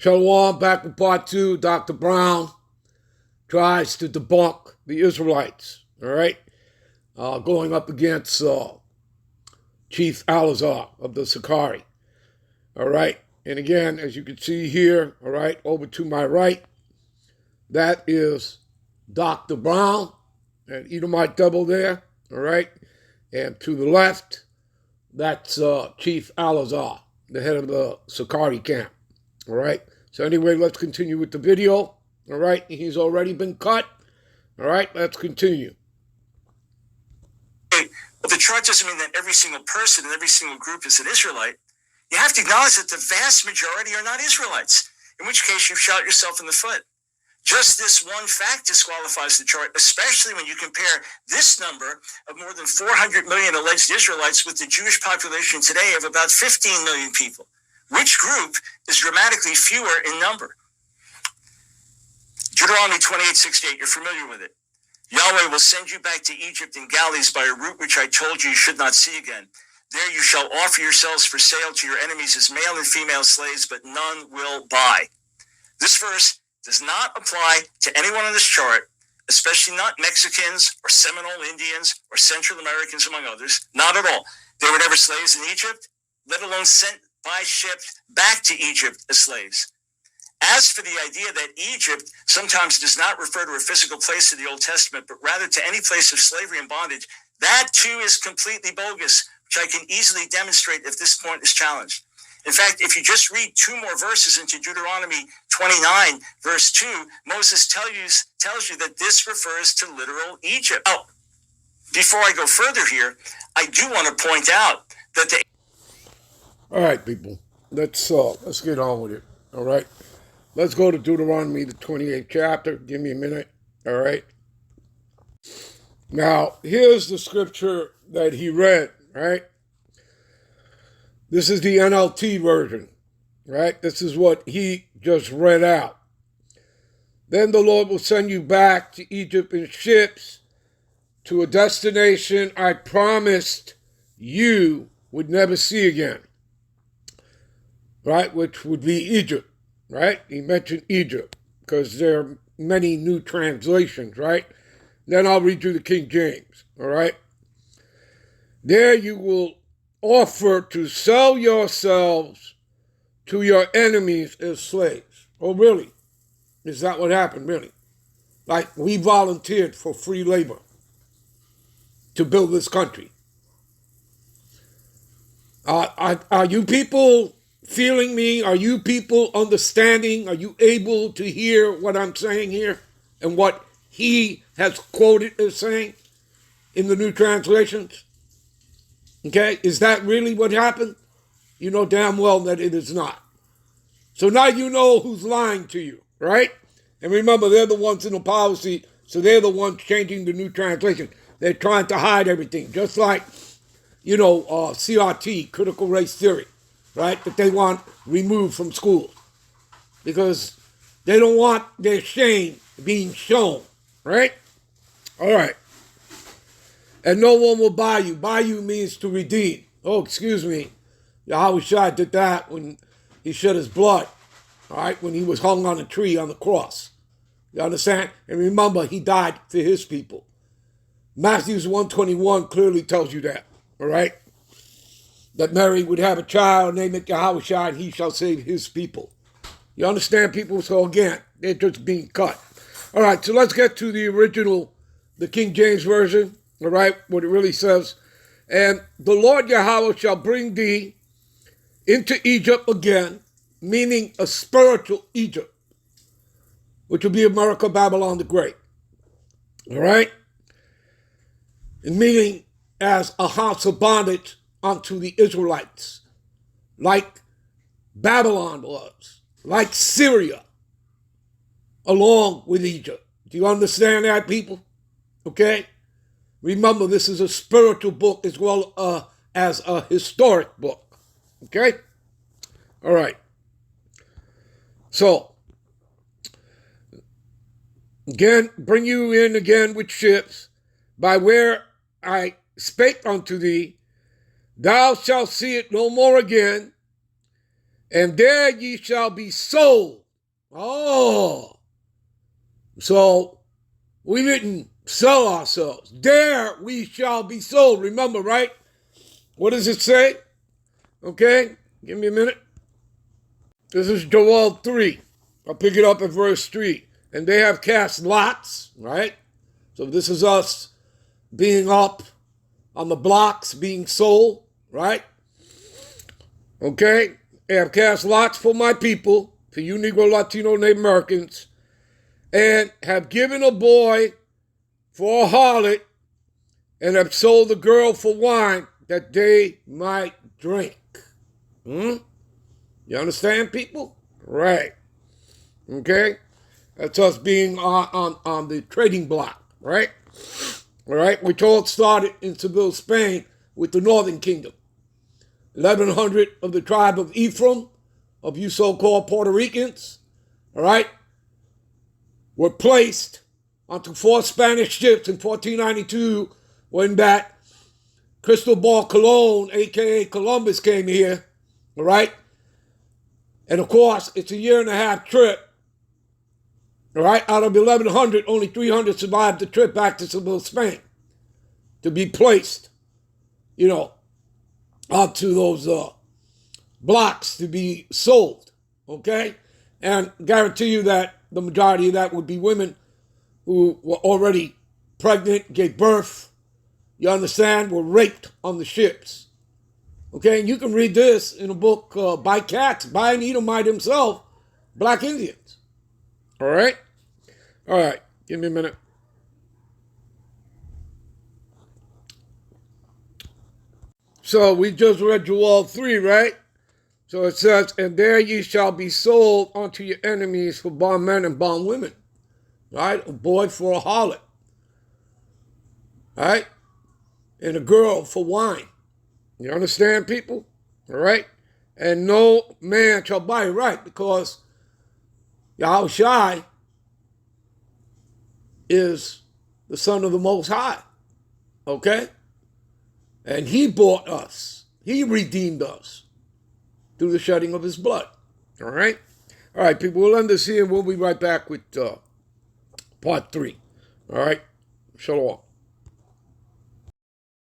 Shalom, back with part 2. Dr. Brown tries to debunk the Israelites, all right? Going up against Chief Alazar of the Sakari, all right? And again, as you can see here, all right, over to my right, that is Dr. Brown, and Edomite double there, all right? And to the left, that's Chief Alazar, the head of the Sakari camp, all right? So anyway, let's continue with the video, all right? He's already been cut, all right? Let's continue. But the chart doesn't mean that every single person and every single group is an Israelite. You have to acknowledge that the vast majority are not Israelites, in which case you've shot yourself in the foot. Just this one fact disqualifies the chart, especially when you compare this number of more than 400 million alleged Israelites with the Jewish population today of about 15 million people. Which group is dramatically fewer in number? Deuteronomy 28:68, you're familiar with it. Yahweh will send you back to Egypt in galleys by a route which I told you should not see again. There you shall offer yourselves for sale to your enemies as male and female slaves, but none will buy. This verse does not apply to anyone on this chart, especially not Mexicans or Seminole Indians or Central Americans, among others. Not at all. They were never slaves in Egypt, let alone sent by ship back to Egypt as slaves. As for the idea that Egypt sometimes does not refer to a physical place in the Old Testament, but rather to any place of slavery and bondage, that too is completely bogus, which I can easily demonstrate if this point is challenged. In fact, if you just read 2 more verses into Deuteronomy 29, verse 2, Moses tells you that this refers to literal Egypt. Now, before I go further here, I do want to point out that the... All right, people, let's get on with it, all right? Let's go to Deuteronomy, the 28th chapter. Give me a minute, all right? Now, here's the scripture that he read, right? This is the NLT version, right? This is what he just read out. Then the Lord will send you back to Egypt in ships to a destination I promised you would never see again, right? Which would be Egypt, right? He mentioned Egypt because there are many new translations, right? Then I'll read you the King James, all right? There you will offer to sell yourselves to your enemies as slaves. Oh, really? Is that what happened, really? Like, we volunteered for free labor to build this country. Are you people feeling me? Are you people understanding? Are you able to hear what I'm saying here and what he has quoted as saying in the new translations? Okay, is that really what happened? You know damn well that it is not. So now you know who's lying to you, right? And remember, they're the ones in the policy, so they're the ones changing the new translation. They're trying to hide everything, just like, you know, CRT, critical race theory, right? That they want removed from schools because they don't want their shame being shown, right? All right. And no one will buy you. Buy you means to redeem. Oh, excuse me. Yahweh did that when he shed his blood, all right, when he was hung on a tree on the cross. You understand? And remember, he died for his people. Matthew 1:21 clearly tells you that, all right? That Mary would have a child, name it Yahweh, and he shall save his people. You understand, people? So again, they're just being cut. All right, so let's get to the original, the King James Version. All right, what it really says. And the Lord Yahweh shall bring thee into Egypt again, meaning a spiritual Egypt, which will be America, Babylon the Great. All right? And meaning as a house of bondage unto the Israelites, like Babylon was, like Syria, along with Egypt. Do you understand that, people? Okay? Remember, this is a spiritual book as well as a historic book. Okay? All right. So, again, bring you in again with ships, by where I spake unto thee, thou shalt see it no more again, and there ye shall be sold. Oh, so we didn't sell ourselves. There we shall be sold. Remember, right? What does it say? Okay, give me a minute. This is Joel 3. I'll pick it up at verse 3. And they have cast lots, right? So this is us being up on the blocks, being sold, right? Okay? They have cast lots for my people, for you Negro, Latino, Native Americans, and have given a boy for a harlot, and have sold the girl for wine, that they might drink. You understand, people? Right. Okay? That's us being on the trading block, right? All right? Which all started in Seville, Spain, with the Northern Kingdom. 1,100 of the tribe of Ephraim, of you so-called Puerto Ricans, all right, were placed onto 4 Spanish ships in 1492 when that Cristobal Colon, a.k.a. Columbus, came here, all right? And, of course, it's a 1.5-year trip, all right? Out of 1,100, only 300 survived the trip back to Seville, Spain, to be placed, onto those blocks to be sold, okay? And guarantee you that the majority of that would be women who were already pregnant, gave birth, you understand, were raped on the ships. Okay, and you can read this in a book by Katz, by an Edomite himself, Black Indians. All right? All right, give me a minute. So we just read Joel 3, right? So it says, and there ye shall be sold unto your enemies for bondmen and bondwomen. Right? A boy for a harlot. Right? And a girl for wine. You understand, people? All right? And no man shall buy it, right? Because Yahushai is the Son of the Most High. Okay? And he bought us. He redeemed us through the shedding of his blood. All right? All right, people, we'll end this here and we'll be right back with part 3. All right? Shalom.